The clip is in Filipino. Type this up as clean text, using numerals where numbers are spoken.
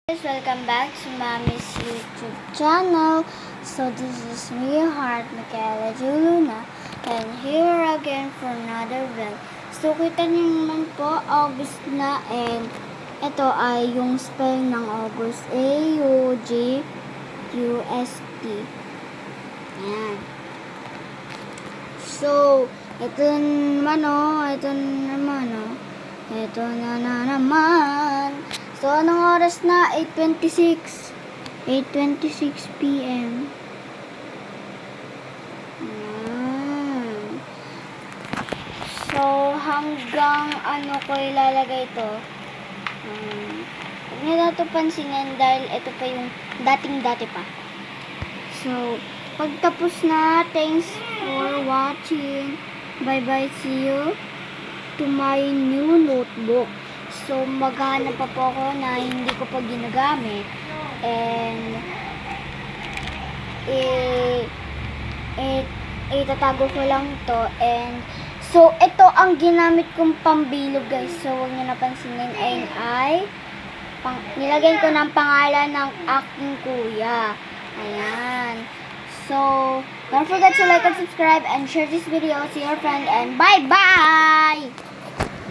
Welcome back to Mommy's YouTube channel. So this is me, Heart Michaela Juluna, and here again for another vlog. So kita niyo naman po, August na, and ito ay yung spelling ng August, A-U-G-U-S-T. Ayan. So, ito na naman. So, anong oras na? 8:26 p.m. Ayan. So, hanggang ano ko ilalagay ito? Huwag niyo na ito pansinin dahil ito pa yung dating-dati pa. So, pagtapos na, thanks for watching. Bye-bye, see you to my new notebook. So, maghahanap pa po ako na hindi ko pa ginagamit. And, itatago ko lang to. And, so, ito ang ginamit kong pambilog, guys. So, huwag nyo napansinin. Ay, nilagay ko ng pangalan ng aking kuya. Ayan. So, don't forget to like and subscribe and share this video to your friend. And bye-bye!